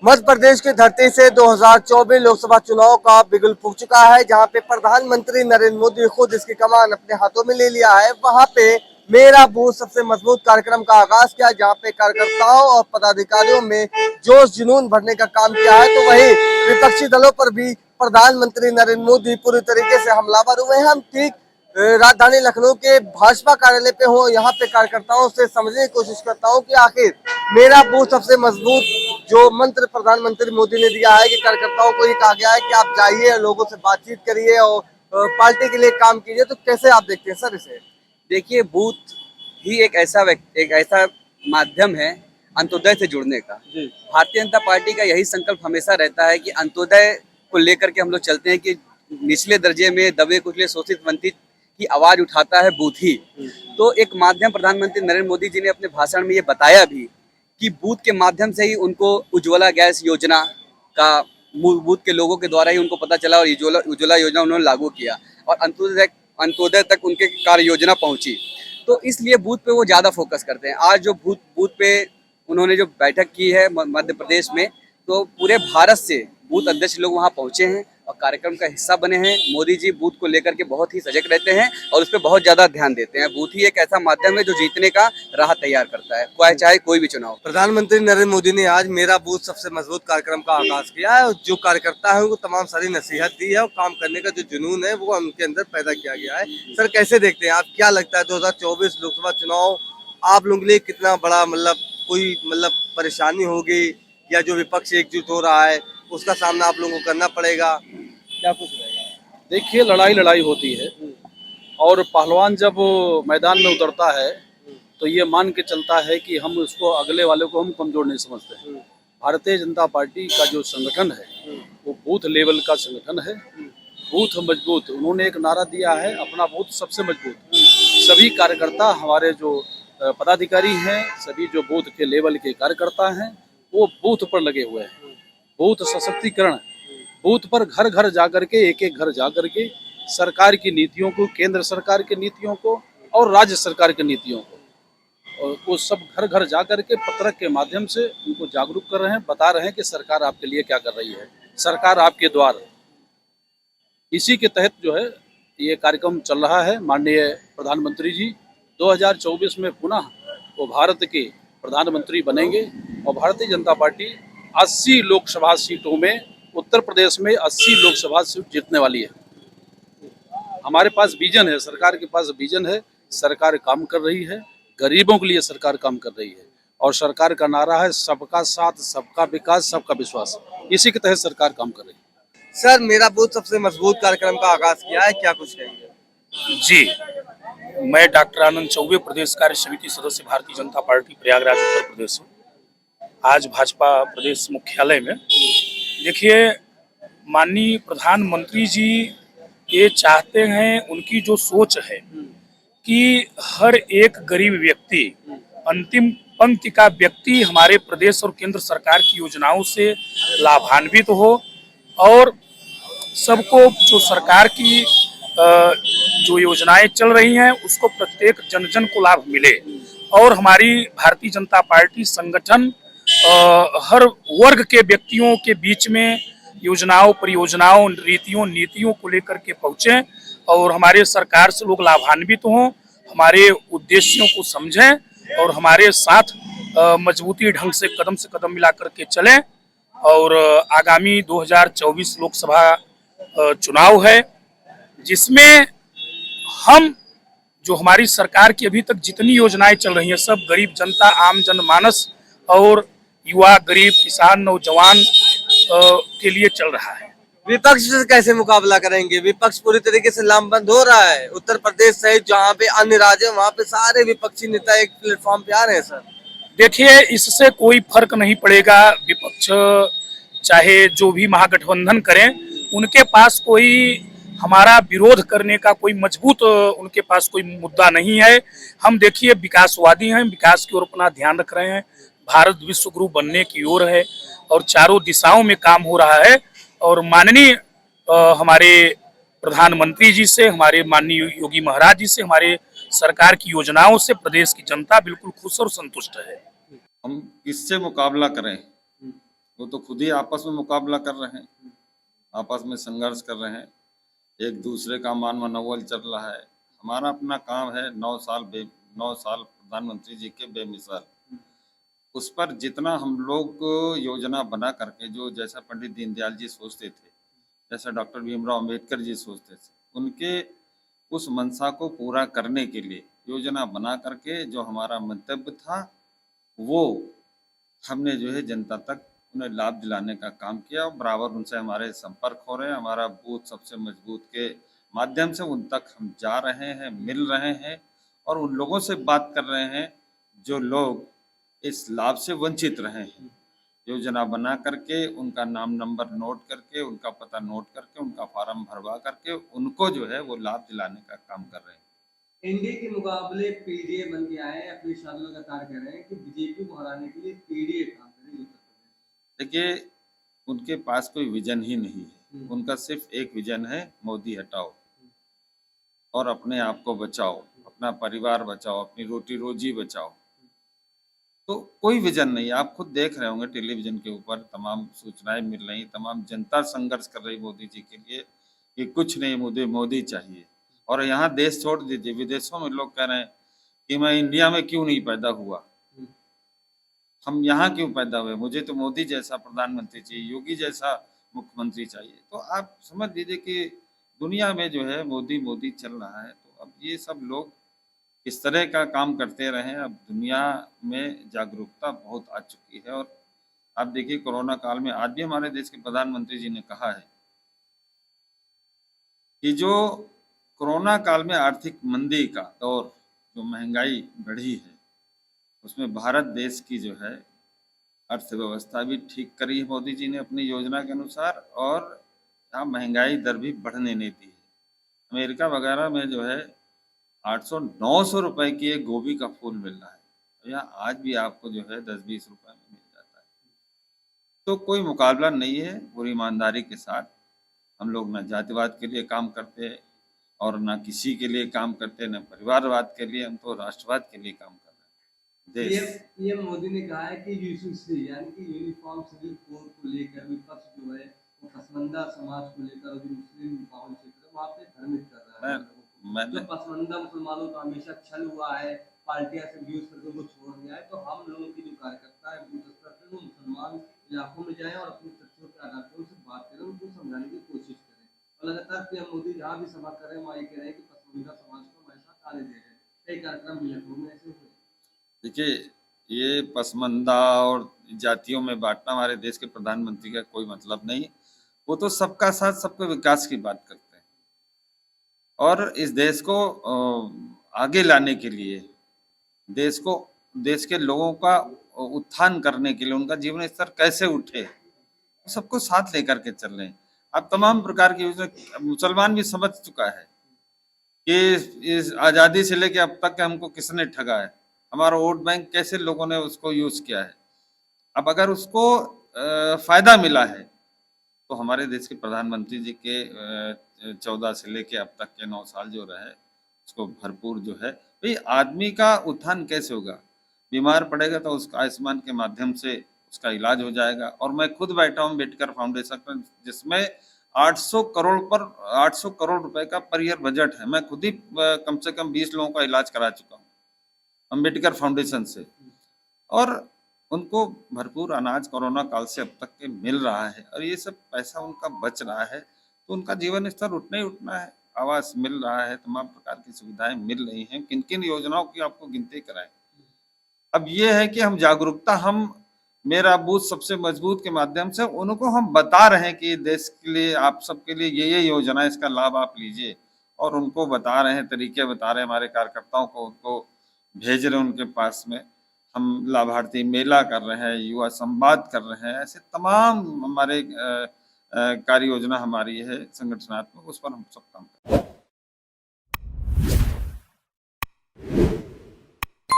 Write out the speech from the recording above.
मध्य प्रदेश की धरती से 2024 लोकसभा चुनाव का बिगुल फूंक चुका है, जहां पे प्रधानमंत्री नरेंद्र मोदी खुद इसकी कमान अपने हाथों में ले लिया है। वहां पे मेरा बूथ सबसे मजबूत कार्यक्रम का आगाज किया, जहां पे कार्यकर्ताओं और पदाधिकारियों में जोश जुनून भरने का काम किया है। तो वहीं विपक्षी दलों पर भी प्रधानमंत्री नरेंद्र मोदी पूरी तरीके से हमलावर हुए हैं। हम ठीक राजधानी लखनऊ के भाजपा कार्यालय पे हो, यहाँ पे कार्यकर्ताओं से समझने की कोशिश करता हूँ कि आखिर मेरा बूथ सबसे मजबूत जो मंत्र प्रधानमंत्री मोदी ने दिया है कि कार्यकर्ताओं को ये कहा गया है कि आप जाइए, लोगों से बातचीत करिए और पार्टी के लिए काम कीजिए, तो कैसे आप देखते हैं सर इसे? देखिए, बूथ ही एक ऐसा माध्यम है अंत्योदय से जुड़ने का। भारतीय जनता पार्टी का यही संकल्प हमेशा रहता है कि अंत्योदय को लेकर के हम लोग चलते हैं कि निचले दर्जे में दबे कुचले शोषित वंचित की आवाज उठाता है बूथ ही। तो एक माध्यम प्रधानमंत्री नरेंद्र मोदी जी ने अपने भाषण में ये बताया भी कि बूथ के माध्यम से ही उनको उज्ज्वला गैस योजना का बूथ के लोगों के द्वारा ही उनको पता चला और उज्ज्वला योजना उन्होंने लागू किया और अंत्योदय तक उनके कार्य योजना पहुंची। तो इसलिए बूथ पे वो ज्यादा फोकस करते हैं। आज जो बूथ पे उन्होंने जो बैठक की है मध्य प्रदेश में, तो पूरे भारत से बूथ अध्यक्ष लोग वहां पहुंचे हैं और कार्यक्रम का हिस्सा बने हैं। मोदी जी बूथ को लेकर के बहुत ही सजग रहते हैं और उस पर बहुत ज्यादा ध्यान देते हैं। बूथ ही एक ऐसा माध्यम है जो जीतने का राह तैयार करता है, चाहे कोई भी चुनाव। प्रधानमंत्री नरेंद्र मोदी ने आज मेरा बूथ सबसे मजबूत कार्यक्रम का आगाज किया है और जो कार्यकर्ता है उनको तमाम सारी नसीहत दी है और काम करने का जो जुनून है वो उनके अंदर पैदा किया गया है। सर कैसे देखते हैं आप, क्या लगता है 2024 लोकसभा चुनाव आप लोगों के लिए कितना बड़ा कोई परेशानी होगी या जो विपक्ष एकजुट हो रहा है उसका सामना आप लोगों को करना पड़ेगा, क्या कुछ रहेगा? देखिए, लड़ाई होती है और पहलवान जब मैदान में उतरता है तो ये मान के चलता है कि हम उसको अगले वाले को हम कमजोर नहीं समझते। भारतीय जनता पार्टी का जो संगठन है वो बूथ लेवल का संगठन है। बूथ मजबूत, उन्होंने एक नारा दिया है, अपना बूथ सबसे मजबूत। सभी कार्यकर्ता हमारे जो पदाधिकारी हैं, सभी जो बूथ के लेवल के कार्यकर्ता हैं वो बूथ पर लगे हुए हैं। बूथ सशक्तिकरण, बूथ पर घर घर जाकर के, एक एक घर जाकर के सरकार की नीतियों को, केंद्र सरकार की नीतियों को और राज्य सरकार की नीतियों को, और वो सब घर घर जाकर के पत्रक के माध्यम से उनको जागरूक कर रहे हैं, बता रहे हैं कि सरकार आपके लिए क्या कर रही है, सरकार आपके द्वार। इसी के तहत जो है ये कार्यक्रम चल रहा है। माननीय प्रधानमंत्री जी 2024 में पुनः वो भारत के प्रधानमंत्री बनेंगे और भारतीय जनता पार्टी 80 लोकसभा सीटों में, उत्तर प्रदेश में 80 लोकसभा सीट जीतने वाली है। हमारे पास विजन है, सरकार के पास विजन है, सरकार काम कर रही है, गरीबों के लिए सरकार काम कर रही है और सरकार का नारा है सबका साथ, सबका विकास, सबका विश्वास। इसी के तहत सरकार काम कर रही है। सर मेरा बूथ सबसे मजबूत कार्यक्रम का आगाज किया है, क्या कुछ कहेंगे? जी, मैं डॉक्टर आनंद चौबे, प्रदेश कार्य समिति सदस्य, भारतीय जनता पार्टी, प्रयागराज, उत्तर प्रदेश हूँ। आज भाजपा प्रदेश मुख्यालय में देखिए, माननीय प्रधानमंत्री जी ये चाहते हैं, उनकी जो सोच है कि हर एक गरीब व्यक्ति, अंतिम पंक्ति का व्यक्ति हमारे प्रदेश और केंद्र सरकार की योजनाओं से लाभान्वित हो और सबको जो सरकार की जो योजनाएं चल रही हैं उसको प्रत्येक जन जन को लाभ मिले। और हमारी भारतीय जनता पार्टी संगठन हर वर्ग के व्यक्तियों के बीच में योजनाओं, परियोजनाओं, नीतियों को लेकर के पहुंचे और हमारे सरकार से लोग लाभान्वित हों, हमारे उद्देश्यों को समझें और हमारे साथ मजबूती ढंग से कदम मिला करके चलें। और आगामी 2024 लोकसभा चुनाव है जिसमें हम जो हमारी सरकार की अभी तक जितनी योजनाएं चल रही हैं सब गरीब जनता, आम जनमानस और युवा, गरीब, किसान, नौजवान के लिए चल रहा है। विपक्ष से कैसे मुकाबला करेंगे? विपक्ष पूरी तरीके से लामबंद हो रहा है। उत्तर प्रदेश सहित जहाँ पे अन्य राज्य वहाँ पे सारे विपक्षी नेता एक प्लेटफॉर्म पे आ रहे हैं। सर देखिए, इससे कोई फर्क नहीं पड़ेगा। विपक्ष चाहे जो भी महागठबंधन करें, उनके पास कोई हमारा विरोध करने का कोई मजबूत उनके पास कोई मुद्दा नहीं है। हम देखिए विकासवादी हैं, विकास की ओर अपना ध्यान रख रहे हैं। भारत विश्व गुरु बनने की ओर है और चारों दिशाओं में काम हो रहा है। और माननीय हमारे प्रधानमंत्री जी से, हमारे माननीय योगी महाराज जी से, हमारे सरकार की योजनाओं से प्रदेश की जनता बिल्कुल खुश और संतुष्ट है। हम किससे मुकाबला करें वो तो खुद ही आपस में मुकाबला कर रहे हैं, आपस में संघर्ष कर रहे हैं, एक दूसरे का मान मनोबल चल रहा है। हमारा अपना काम है 9 साल प्रधानमंत्री जी के बेमिसाल, उस पर जितना हम लोग योजना बना करके, जो जैसा पंडित दीनदयाल जी सोचते थे, जैसा डॉक्टर भीमराव अंबेडकर जी सोचते थे, उनके उस मंशा को पूरा करने के लिए योजना बना करके जो हमारा मंतव्य था वो हमने जो है जनता तक उन्हें लाभ दिलाने का काम किया। और बराबर उनसे हमारे संपर्क हो रहे हैं, हमारा बूथ सबसे मजबूत के माध्यम से उन तक हम जा रहे हैं, मिल रहे हैं और उन लोगों से बात कर रहे हैं जो लोग इस लाभ से वंचित रहे हैं। योजना बना करके उनका नाम नंबर नोट करके, उनका पता नोट करके, उनका फार्म भरवा करके उनको जो है वो लाभ दिलाने का काम कर रहे हैं। एनडीए के मुकाबले पीडीए बन के आए हैं, अखिलेश यादव लगातार कह रहे हैं कि बीजेपी को हराने के लिए पीडीए काम करेगी उत्तर प्रदेश। देखिए, उनके पास कोई विजन ही नहीं है, उनका सिर्फ एक विजन है, मोदी हटाओ और अपने आप को बचाओ, अपना परिवार बचाओ, अपनी रोटी रोजी बचाओ। तो कोई विजन नहीं। आप खुद देख रहे होंगे टेलीविजन के ऊपर तमाम सूचनाएं मिल रही, तमाम जनता संघर्ष कर रही मोदी जी के लिए कि कुछ नहीं, मुझे मोदी चाहिए। और यहाँ देश छोड़ दीजिए, विदेशों में लोग कह रहे हैं कि मैं इंडिया में क्यों नहीं पैदा हुआ, हम यहाँ क्यों पैदा हुए, मुझे तो मोदी जैसा प्रधानमंत्री चाहिए, योगी जैसा मुख्यमंत्री चाहिए। तो आप समझ लीजिए कि दुनिया में जो है मोदी मोदी चल रहा है। तो अब ये सब लोग इस तरह का काम करते रहे। अब दुनिया में जागरूकता बहुत आ चुकी है। और आप देखिए, कोरोना काल में आज भी हमारे देश के प्रधानमंत्री जी ने कहा है कि जो कोरोना काल में आर्थिक मंदी का दौर, जो महंगाई बढ़ी है, उसमें भारत देश की जो है अर्थव्यवस्था भी ठीक करी है मोदी जी ने अपनी योजना के अनुसार, और यहाँ महंगाई दर भी बढ़ने नहीं दी है। अमेरिका वगैरह में जो है 800-900 रुपए की एक गोभी का फूल मिल रहा है, तो यहाँ आज भी आपको जो है 10-20 रुपए में मिल जाता है। तो कोई मुकाबला नहीं है। पूरी ईमानदारी के साथ हम लोग न जातिवाद के लिए काम करते और न किसी के लिए काम करते, न परिवारवाद के लिए, हम तो राष्ट्रवाद के लिए काम कर रहे हैं। देश पीएम मोदी ने कहा है कि यूसीसी यानी कि यूनिफॉर्म सिविल कोड को लेकर विपक्ष जो है वो पसमानदा समाज को लेकर, जो मुस्लिम बाहुल क्षेत्र है वहाँ पे भ्रमित कर रहा है। मैंने जो पसमानदा मुसलमानों का हमेशा छल हुआ है, पार्टियां से यूज करके उनको छोड़ दिया है, तो हम लोगों की जो कार्यकर्ता है बूथ स्तर पे वो मुसलमान इलाकों में जाएं और अपनी तथ्यों के आधार पर उनसे बात करें, उनको समझाने की कोशिश करें। और लगातार पीएम मोदी जहाँ भी सभा कर रहे हैं वहाँ ये कह रहे हैं कि पसमानदा समाज को हमारे साथ आने दे रहे हैं। कई कार्यक्रम भी लखनऊ में ऐसे हुए। देखिए, ये पसमानदा और जातियों में बांटना हमारे देश के प्रधानमंत्री का कोई मतलब नहीं। वो तो सबका साथ सबके विकास की बात करते हैं और इस देश को आगे लाने के लिए, देश के लोगों का उत्थान करने के लिए, उनका जीवन स्तर कैसे उठे, सबको साथ लेकर के चल रहे हैं। अब तमाम प्रकार की योजना मुसलमान भी समझ चुका है कि इस आज़ादी से लेकर अब तक हमको किसने ठगा है, हमारा वोट बैंक कैसे लोगों ने उसको यूज किया है। अब अगर उसको फायदा मिला है तो हमारे देश के प्रधानमंत्री जी के 14 से लेके अब तक के 9 साल जो रहे उसको भरपूर जो है, भाई आदमी का उत्थान कैसे होगा, बीमार पड़ेगा तो उसका आयुष्मान के माध्यम से उसका इलाज हो जाएगा। और मैं खुद बैठा हूँ अम्बेडकर फाउंडेशन पर, जिसमें 800 करोड़ रुपए का पर ईयर बजट है। मैं खुद ही कम से कम 20 लोगों का इलाज करा चुका हूँ अम्बेडकर फाउंडेशन से, और उनको भरपूर अनाज कोरोना काल से अब तक के मिल रहा है और ये सब पैसा उनका बच रहा है, तो उनका जीवन स्तर उठना ही उठना है। आवास मिल रहा है, तमाम प्रकार की सुविधाएं मिल रही हैं। किन किन योजनाओं की आपको गिनती कराएं। अब ये है कि हम जागरूकता, हम मेरा बूथ सबसे मजबूत के माध्यम से उनको हम बता रहे हैं कि देश के लिए, आप सबके लिए ये योजना है, इसका लाभ आप लीजिए, और उनको बता रहे हैं, तरीके बता रहे हैं, हमारे कार्यकर्ताओं को उनको भेज रहे हैं उनके पास में। हम लाभार्थी मेला कर रहे हैं, युवा संवाद कर रहे हैं, ऐसे तमाम हमारे कार्य योजना हमारी है संगठनात्मक, उस पर हम सब काम कर रहे हैं।